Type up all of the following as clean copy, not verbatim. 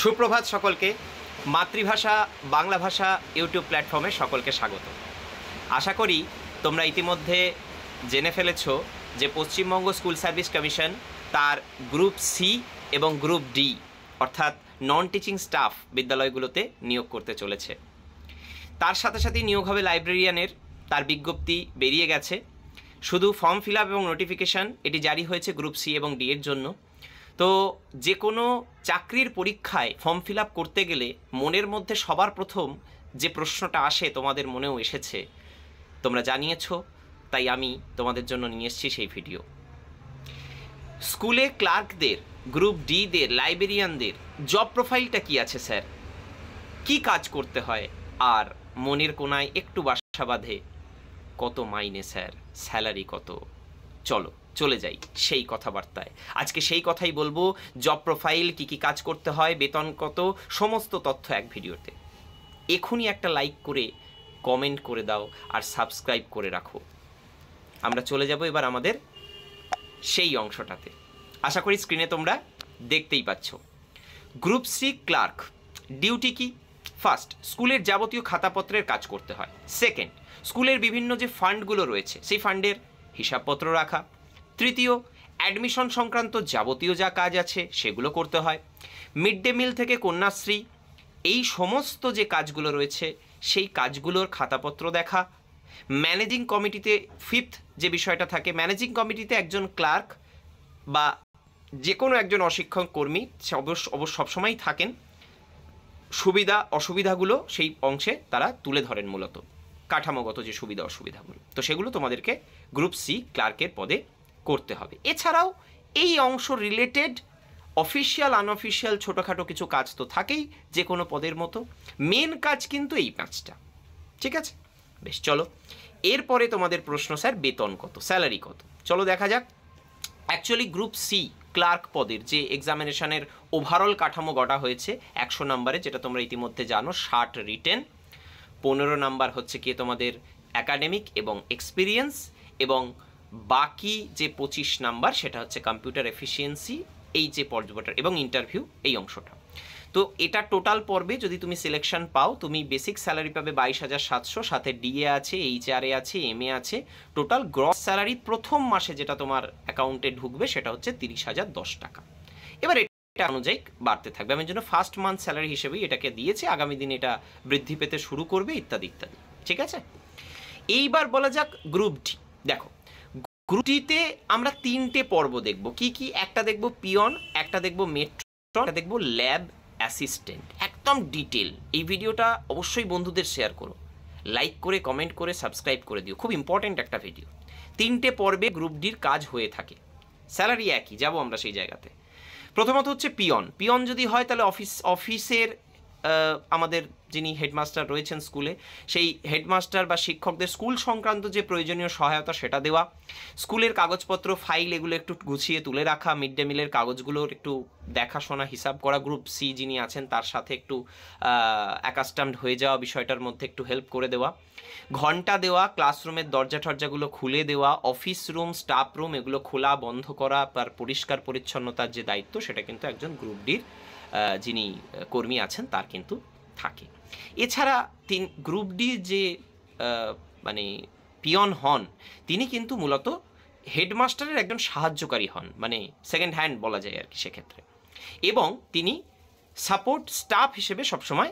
সুপ্রভাত সকলকে। মাতৃভাষা বাংলা ভাষা ইউটিউব প্ল্যাটফর্মে সকলকে স্বাগত। আশা করি তোমরা ইতিমধ্যে জেনে ফেলেছ যে পশ্চিমবঙ্গ স্কুল সার্ভিস কমিশন তার গ্রুপ সি এবং গ্রুপ ডি অর্থাৎ নন টিচিং স্টাফ বিদ্যালয়গুলোতে নিয়োগ করতে চলেছে। তার সাথে সাথে নিয়োগ হবে লাইব্রেরিয়ানের, তার বিজ্ঞপ্তি বেরিয়ে গেছে। শুধু ফর্ম ফিল আপ এবং নোটিফিকেশান এটি জারি হয়েছে গ্রুপ সি এবং ডি এর জন্য। তো যে কোনো চাকরির পরীক্ষায় ফর্ম ফিল আপ করতে গেলে মনের মধ্যে সবার প্রথম যে প্রশ্নটা আসে, তোমাদের মনেও এসেছে, তোমরা জানিয়েছ, তাই আমি তোমাদের জন্য নিয়ে এসেছি সেই ভিডিও। স্কুলে ক্লার্কদের, গ্রুপ ডিদের, লাইব্রেরিয়ানদের জব প্রোফাইলটা কি আছে স্যার, কি কাজ করতে হয়, আর মনের কোনায় একটু বাসা বাঁধে কত মাইনে স্যার, স্যালারি কত। চলো চলে যাই সেই কথাবার্তায়। আজকে সেই কথাই বলবো, জব প্রোফাইল, কি কি কাজ করতে হয়, বেতন কত, সমস্ত তথ্য এক ভিডিওতে। এখনই একটা লাইক করে কমেন্ট করে দাও আর সাবস্ক্রাইব করে রাখো। আমরা চলে যাব এবার আমাদের সেই অংশটাতে। আশা করি স্ক্রিনে তোমরা দেখতেই পাচ্ছ। গ্রুপ সি ক্লার্ক ডিউটি কি? ফার্স্ট, স্কুলের যাবতীয় খাতাপত্রের কাজ করতে হয়। সেকেন্ড, স্কুলের বিভিন্ন যে ফান্ডগুলো রয়েছে সেই ফান্ডের হিসাবপত্র রাখা। তৃতীয়, অ্যাডমিশন সংক্রান্ত যাবতীয় যা কাজ আছে সেগুলো করতে হয়। মিড ডে মিল থেকে কন্যাশ্রী, এই সমস্ত যে কাজগুলো রয়েছে সেই কাজগুলোর খাতাপত্র দেখা। ম্যানেজিং কমিটিতে ফিফথ যে বিষয়টা থাকে, ম্যানেজিং কমিটিতে একজন ক্লার্ক বা যে কোনো একজন অশিক্ষক কর্মী সবসময়ই থাকেন। সুবিধা অসুবিধাগুলো সেই অংশে তারা তুলে ধরেন, মূলত কাঠামোগত যে সুবিধা অসুবিধাগুলো, তো সেগুলো তোমাদেরকে গ্রুপ সি ক্লার্কের পদে করতে হবে। এছাড়াও এই অংশ রিলেটেড অফিসিয়াল আনঅফিসিয়াল ছোটোখাটো কিছু কাজ তো থাকেই যে কোনো পদের মতো। মেন কাজ কিন্তু এই পাঁচটা, ঠিক আছে? বেশ, চলো এরপরে তোমাদের প্রশ্ন, স্যার বেতন কত, স্যালারি কত? চলো দেখা যাক। অ্যাকচুয়ালি গ্রুপ সি ক্লার্ক পদের যে এক্সামিনেশনের ওভারঅল কাঠামো গড়া হয়েছে 100 নম্বরে, যেটা তোমরা ইতিমধ্যে জানো, 60 রিটেন, 15 নাম্বার হচ্ছে কি তোমাদের অ্যাকাডেমিক এবং এক্সপিরিয়েন্স, এবং বাকি যে 25 নাম্বার সেটা হচ্ছে কম্পিউটার এফিসিয়েন্সি, এই যে পর্যবেক্ষণ এবং ইন্টারভিউ, এই অংশটা। তো এটা টোটাল পর্বে যদি তুমি সিলেকশন পাও, তুমি বেসিক স্যালারি পাবে 22,700, সাথে ডিএ আছে, এইচআরএ আছে, এমএ আছে। টোটাল গ্রস স্যালারি প্রথম মাসে যেটা তোমার অ্যাকাউন্টে ঢুকবে সেটা হচ্ছে 30,010 টাকা। এবার এটা অনুযায়ী বাড়তে থাকবে। আমি জন্য ফার্স্ট মান্থ স্যালারি হিসেবেই এটাকে দিয়েছি, আগামী দিনে এটা বৃদ্ধি পেতে শুরু করবে, ইত্যাদি ইত্যাদি, ঠিক আছে? এইবার বলা যাক গ্রুপ ডি। দেখো, গ্রুপ ডিতে আমরা 3টে পর্ব দেখব। কি কি? একটা দেখব পিয়ন, একটা দেখব মেট্রন, একটা দেখব ল্যাব অ্যাসিস্ট্যান্ট, একদম ডিটেল। এই ভিডিওটা অবশ্যই বন্ধুদের শেয়ার করো, লাইক করে কমেন্ট করে সাবস্ক্রাইব করে দিও, খুব ইম্পর্টেন্ট একটা ভিডিও। 3টে পর্বে গ্রুপ ডির কাজ হয়ে থাকে, স্যালারি একই, যাব আমরা সেই জায়গাতে। প্রথমত হচ্ছে পিয়ন। পিয়ন যদি হয় তাহলে অফিসের আমাদের যিনি হেডমাস্টার রয়েছেন স্কুলে, সেই হেডমাস্টার বা শিক্ষকদের স্কুল সংক্রান্ত যে প্রয়োজনীয় সহায়তা সেটা দেওয়া, স্কুলের কাগজপত্র ফাইল এগুলো একটু গুছিয়ে তুলে রাখা, মিড ডে মিলের কাগজগুলোর একটু দেখাশোনা হিসাব করা, গ্রুপ সি যিনি আছেন তার সাথে একটু অ্যাকাস্টামড হয়ে যাওয়া বিষয়টার মধ্যে একটু হেল্প করে দেওয়া, ঘন্টা দেওয়া, ক্লাসরুমের দরজা টরজাগুলো খুলে দেওয়া, অফিস রুম স্টাফ রুম এগুলো খোলা বন্ধ করা, তার পরিষ্কার পরিচ্ছন্নতার যে দায়িত্ব সেটা কিন্তু একজন গ্রুপ ডির যিনি কর্মী আছেন তার কিন্তু থাকে। এছাড়া গ্রুপ ডি যে মানে পিয়ন হন, তিনি কিন্তু মূলত হেডমাস্টারের একজন সাহায্যকারী হন, মানে সেকেন্ড হ্যান্ড বলা যায় আর কি সেক্ষেত্রে, এবং তিনি সাপোর্ট স্টাফ হিসেবে সবসময়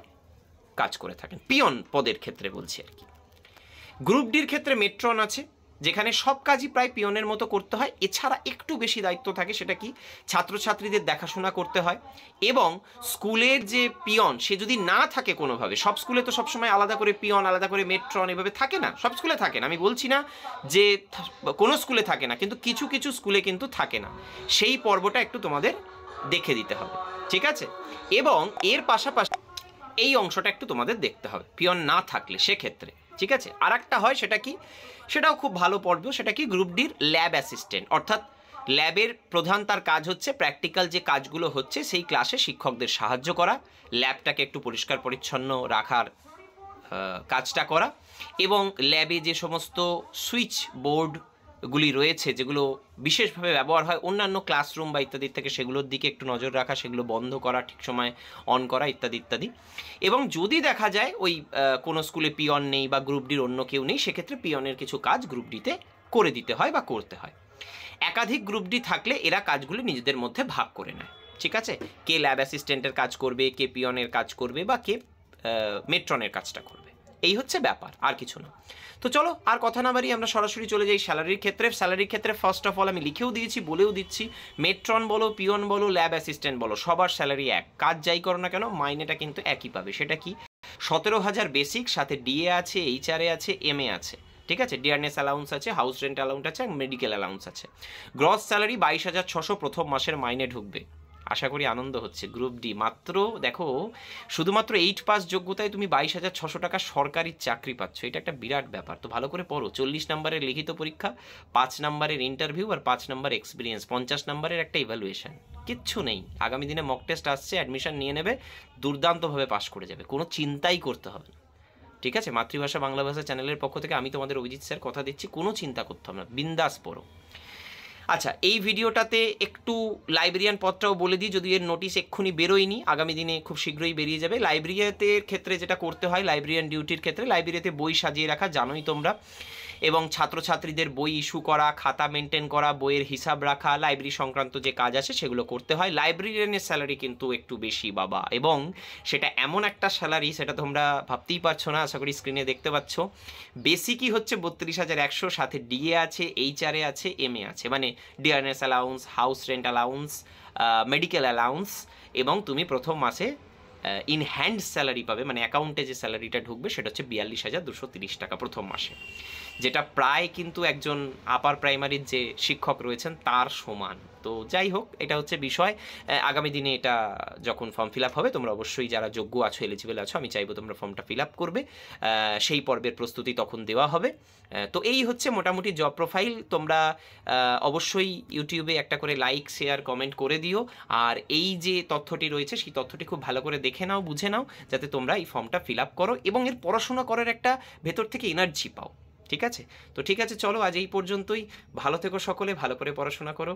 কাজ করে থাকেন, পিয়ন পদের ক্ষেত্রে বলছি আর কি। গ্রুপ ডির ক্ষেত্রে মেট্রন আছে, যেখানে সব কাজই প্রায় পিয়নের মতো করতে হয়। এছাড়া একটু বেশি দায়িত্ব থাকে, সেটা কি? ছাত্রছাত্রীদের দেখাশোনা করতে হয়, এবং স্কুলের যে পিয়ন সে যদি না থাকে কোনোভাবে, সব স্কুলে তো সবসময় আলাদা করে পিয়ন, আলাদা করে মেট্রন এভাবে থাকে না, সব স্কুলে থাকে না, আমি বলছি না যে কোনো স্কুলে থাকে না, কিন্তু কিছু কিছু স্কুলে কিন্তু থাকে না, সেই পর্বটা একটু তোমাদের দেখে দিতে হবে, ঠিক আছে? এবং এর পাশাপাশি এই অংশটা একটু তোমাদের দেখতে হবে পিয়ন না থাকলে সেক্ষেত্রে, ঠিক আছে? আর একটা হয়, সেটা কি? সেটাও খুব ভালো পর্ব, সেটা কি? গ্রুপ ডির ল্যাব অ্যাসিস্ট্যান্ট, অর্থাৎ ল্যাবের প্রধান তার কাজ হচ্ছে প্র্যাকটিক্যাল যে কাজগুলো হচ্ছে সেই ক্লাসে শিক্ষকদের সাহায্য করা, ল্যাবটাকে একটু পরিষ্কার পরিচ্ছন্ন রাখার কাজটা করা, এবং ল্যাবে যে সমস্ত সুইচ বোর্ড গুলি রয়েছে যেগুলো বিশেষভাবে ব্যবহার হয় অন্যান্য ক্লাসরুম বা ইত্যাদি থেকে, সেগুলোর দিকে একটু নজর রাখা, সেগুলো বন্ধ করা, ঠিক সময় অন করা ইত্যাদি ইত্যাদি। এবং যদি দেখা যায় ওই কোনো স্কুলে পিয়ন নেই বা গ্রুপ ডির অন্য কেউ নেই, সেক্ষেত্রে পিয়নের কিছু কাজ গ্রুপ ডিতে করে দিতে হয় বা করতে হয়। একাধিক গ্রুপ ডি থাকলে এরা কাজগুলো নিজেদের মধ্যে ভাগ করে নেয়, ঠিক আছে? কে ল্যাব অ্যাসিস্ট্যান্টের কাজ করবে, কে পিয়নের কাজ করবে, বা কে মেট্রনের কাজটা করবে, এই হচ্ছে ব্যাপার, আর কিছু না। তো চলো আর কথা না বাড়িয়ে আমরা সরাসরি চলে যাই স্যালারির ক্ষেত্রে। স্যালারির ক্ষেত্রে ফার্স্ট অফ অল আমি লিখেও দিয়েছি, বলেও দিচ্ছি, মেট্রন বলো, পিয়ন বলো, ল্যাব অ্যাসিস্ট্যান্ট বলো, সবার স্যালারি এক। কাজ যাই করো না কেন মাইনেটা কিন্তু একই পাবে। সেটা কি? 17,000 বেসিক, সাথে ডিএ আছে, এইচআরএ আছে, এমএ আছে, ঠিক আছে? ডিয়ারনেস অ্যালাউন্স আছে, হাউস রেন্ট অ্যালাউন্স আছে, মেডিকেল অ্যালাউন্স আছে। গ্রস স্যালারি 22,600 প্রথম মাসের মাইনে ঢুকবে। আশা করি আনন্দ হচ্ছে। গ্রুপ ডি মাত্র দেখো, শুধুমাত্র 8 পাস যোগ্যতায় তুমি 22,600 টাকা সরকারি চাকরি পাচ্ছ, এটা একটা বিরাট ব্যাপার। তো ভালো করে পড়ো। 40 নম্বরের লিখিত পরীক্ষা, 5 নম্বরের ইন্টারভিউ, আর 5 নম্বর এক্সপিরিয়েন্স, 50 নম্বরের একটা ইভ্যালুয়েশন। কিচ্ছু নেই, আগামী দিনে মক টেস্ট আসছে, অ্যাডমিশন নিয়ে নেবে, দুর্দান্তভাবে পাস করে যাবে, কোনো চিন্তাই করতে হবে না, ঠিক আছে? মাতৃভাষা বাংলা ভাষা চ্যানেলের পক্ষ থেকে আমি তোমাদের অভিজিৎ স্যার কথা দিচ্ছি, কোনো চিন্তা করতে হবে না, বিন্দাস পড়ো। আচ্ছা, এই ভিডিওটাতে একটু লাইব্রেরিয়ান পদটাও বলে দিই, যদি এর নোটিশ এক্ষুনি বেরোয়নি, আগামী দিনে খুব শীঘ্রই বেরিয়ে যাবে। লাইব্রেরিয়াতের ক্ষেত্রে যেটা করতে হয়, লাইব্রেরিয়ান ডিউটির ক্ষেত্রে, লাইব্রেরিতে বই সাজিয়ে রাখা, জানোই তোমরা, এবং ছাত্রছাত্রীদের বই ইস্যু করা, খাতা মেনটেন করা, বইয়ের হিসাব রাখা, লাইব্রেরি সংক্রান্ত যে কাজ আছে সেগুলো করতে হয়। লাইব্রেরিয়ানের স্যালারি কিন্তু একটু বেশি বাবা, এবং সেটা এমন একটা স্যালারি, সেটা তোমরা ভাবতেই পারছো না, আশা করি স্ক্রিনে দেখতে পাচ্ছ। বেসিকই হচ্ছে 32,100, সাথে ডিএ আছে, এইচআরএ আছে, এমএ আছে, মানে dearness allowance, house rent allowance, medical allowance, এবং তুমি প্রথম মাসে ইন হ্যান্ড স্যালারি পাবে, মানে অ্যাকাউন্টে যে স্যালারিটা ঢুকবে সেটা হচ্ছে 42,230 টাকা প্রথম মাসে, যেটা প্রায় কিন্তু একজন আপার প্রাইমারির যে শিক্ষক রয়েছেন তার সমান। তো যাই হোক, এটা হচ্ছে বিষয়। আগামী দিনে এটা যখন ফর্ম ফিল আপ হবে, তোমরা অবশ্যই যারা যোগ্য আছো, এলিজিবল আছো, আমি চাইবো তোমরা ফর্মটা ফিল আপ করবে, সেই পর্বের প্রস্তুতি তখন দেওয়া হবে। তো এই হচ্ছে মোটামুটি জব প্রোফাইল। তোমরা অবশ্যই ইউটিউবে একটা করে লাইক, শেয়ার, কমেন্ট করে দিও, আর এই যে তথ্যটি রয়েছে সেই তথ্যটি খুব ভালো করে দেখে নাও, বুঝে নাও, যাতে তোমরা এই ফর্মটা ফিল আপ করো এবং এর পড়াশোনা করার একটা ভেতর থেকে এনার্জি পাও, ঠিক আছে? তো ঠিক আছে, চলো আজ এই পর্যন্তই। ভালো থেকো সকলে, ভালো করে পড়াশোনা করো।